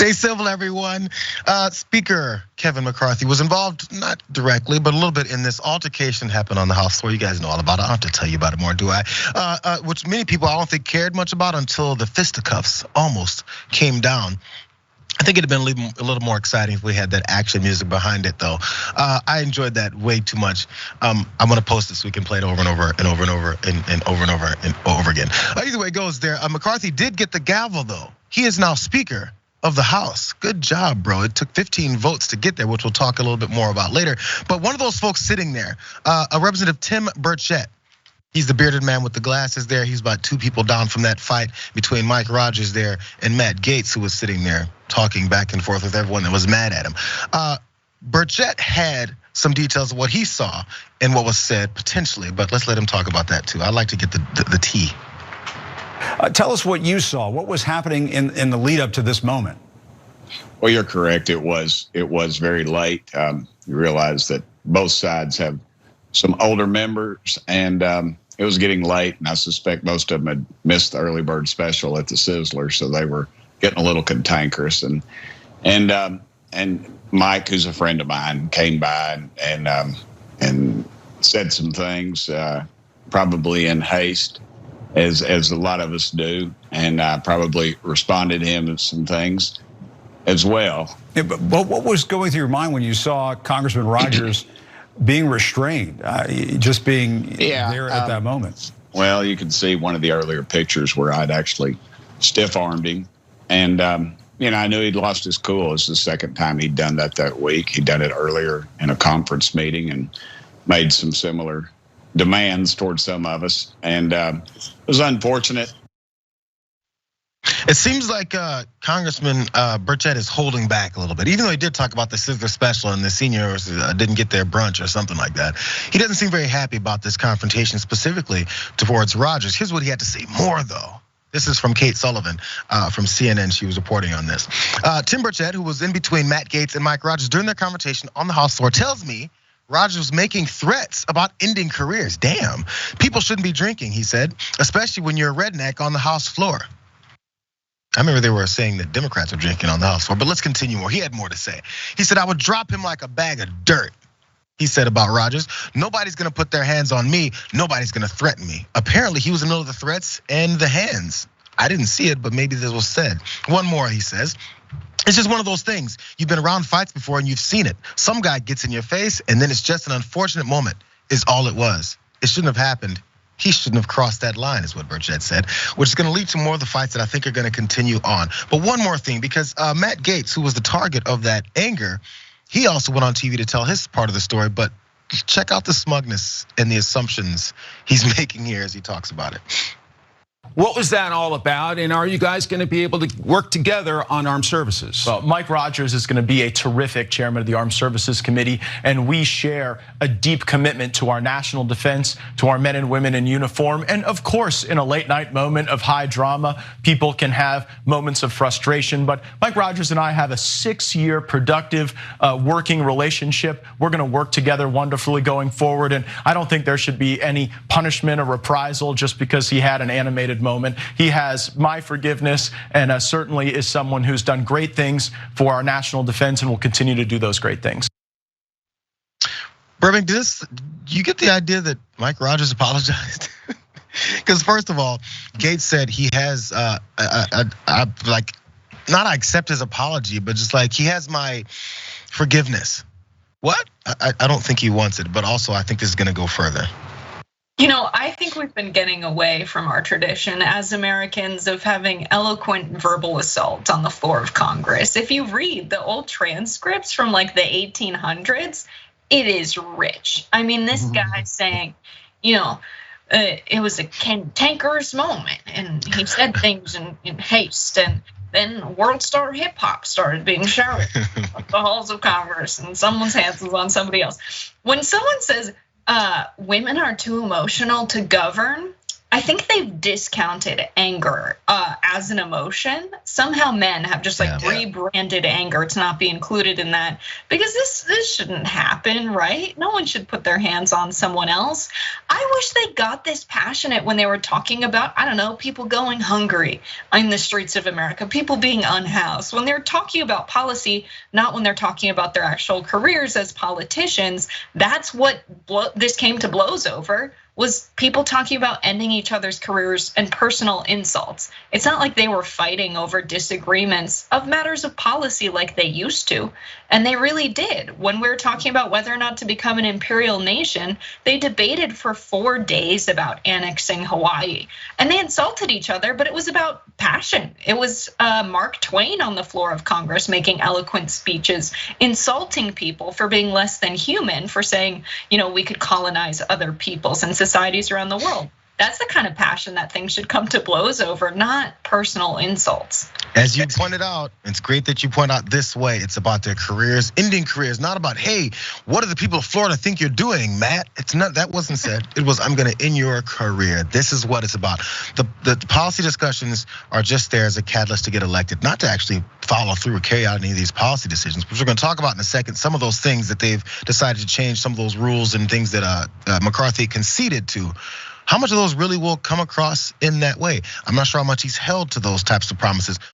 Stay civil, everyone. Speaker Kevin McCarthy was involved, not directly, but a little bit in this altercation happened on the House floor. You guys know all about it. I don't have to tell you about it more, do I? Which many people I don't think cared much about until the fisticuffs almost came down. I think it'd have been a little more exciting if we had that action music behind it, though. I enjoyed that way too much. I'm gonna post it so we can play it over and over and over and over and over and over and over again. Either way it goes there. McCarthy did get the gavel, though. He is now Speaker of the House. Good job, bro. It took 15 votes to get there, which we'll talk a little bit more about later. But one of those folks sitting there, a Representative Tim Burchett. He's the bearded man with the glasses there. He's about 2 people down from that fight between Mike Rogers there and Matt Gaetz, who was sitting there talking back and forth with everyone that was mad at him. Burchett had some details of what he saw and what was said potentially, but let's let him talk about that too. I'd like to get the tea. Tell us what you saw. What was happening in the lead up to this moment? Well, you're correct. It was very late. You realize that both sides have some older members, and it was getting late, and I suspect most of them had missed the early bird special at the Sizzler, so they were getting a little cantankerous. And Mike, who's a friend of mine, came by and said some things, probably in haste, as a lot of us do, and I probably responded to him with some things as well. Yeah, but what was going through your mind when you saw Congressman Rogers being restrained, just being there at that moment? Well, you can see one of the earlier pictures where I'd actually stiff-armed him, and I knew he'd lost his cool. It was the second time he'd done that week. He'd done it earlier in a conference meeting and made some similar demands towards some of us, and it was unfortunate. It seems like Congressman Burchett is holding back a little bit, even though he did talk about the Sizzler special and the seniors didn't get their brunch or something like that. He doesn't seem very happy about this confrontation specifically towards Rogers. Here's what he had to say more, though. This is from Kate Sullivan from CNN. She was reporting on this. Tim Burchett, who was in between Matt Gaetz and Mike Rogers during their conversation on the House floor, tells me Rogers was making threats about ending careers. Damn, people shouldn't be drinking, he said, especially when you're a redneck on the House floor. I remember they were saying that Democrats are drinking on the House floor, but let's continue more. He had more to say. He said, I would drop him like a bag of dirt. He said about Rogers, nobody's gonna put their hands on me. Nobody's gonna threaten me. Apparently he was in the middle of the threats and the hands. I didn't see it, but maybe this was said. One more, he says. It's just one of those things. You've been around fights before and you've seen it. Some guy gets in your face and then it's just an unfortunate moment is all it was. It shouldn't have happened. He shouldn't have crossed that line, is what Burchett said, which is gonna lead to more of the fights that I think are gonna continue on. But one more thing, because Matt Gaetz, who was the target of that anger, he also went on TV to tell his part of the story, but check out the smugness and the assumptions he's making here as he talks about it. What was that all about? And are you guys going to be able to work together on armed services? Well, Mike Rogers is going to be a terrific chairman of the Armed Services Committee, and we share a deep commitment to our national defense, to our men and women in uniform. And of course, in a late night moment of high drama, people can have moments of frustration. But Mike Rogers and I have a 6-year productive working relationship. We're going to work together wonderfully going forward. And I don't think there should be any punishment or reprisal just because he had an animated moment. He has my forgiveness and certainly is someone who's done great things for our national defense and will continue to do those great things. Burbank, do you get the idea that Mike Rogers apologized? Because first of all, Gaetz said he has, like, not I accept his apology, but just like he has my forgiveness. What? I don't think he wants it, but also I think this is gonna go further. You know, I think we've been getting away from our tradition as Americans of having eloquent verbal assault on the floor of Congress. If you read the old transcripts from like the 1800s, it is rich. I mean, this guy saying, it was a cantankerous moment and he said things in haste, and then world star hip hop started being shouted at the halls of Congress and someone's hands was on somebody else. When someone says, women are too emotional to govern, I think they've discounted anger as an emotion. Somehow men have just like rebranded anger to not be included in that, because this shouldn't happen, right? No one should put their hands on someone else. I wish they got this passionate when they were talking about, I don't know, people going hungry in the streets of America, people being unhoused. When they're talking about policy, not when they're talking about their actual careers as politicians. That's what this came to blows over, was people talking about ending each other's careers and personal insults. It's not like they were fighting over disagreements of matters of policy like they used to. And they really did. When we were talking about whether or not to become an imperial nation, they debated for 4 days about annexing Hawaii. And they insulted each other, but it was about passion. It was Mark Twain on the floor of Congress making eloquent speeches, insulting people for being less than human, for saying, we could colonize other peoples and societies around the world. That's the kind of passion that things should come to blows over, not personal insults. As you pointed out, it's great that you point out this way. It's about their careers, ending careers, not about, hey, what do the people of Florida think you're doing, Matt? It's not, that wasn't said. It was, I'm gonna end your career. This is what it's about. The policy discussions are just there as a catalyst to get elected, not to actually follow through or carry out any of these policy decisions, which we're gonna talk about in a second. Some of those things that they've decided to change, some of those rules and things that McCarthy conceded to. How much of those really will come across in that way? I'm not sure how much he's held to those types of promises.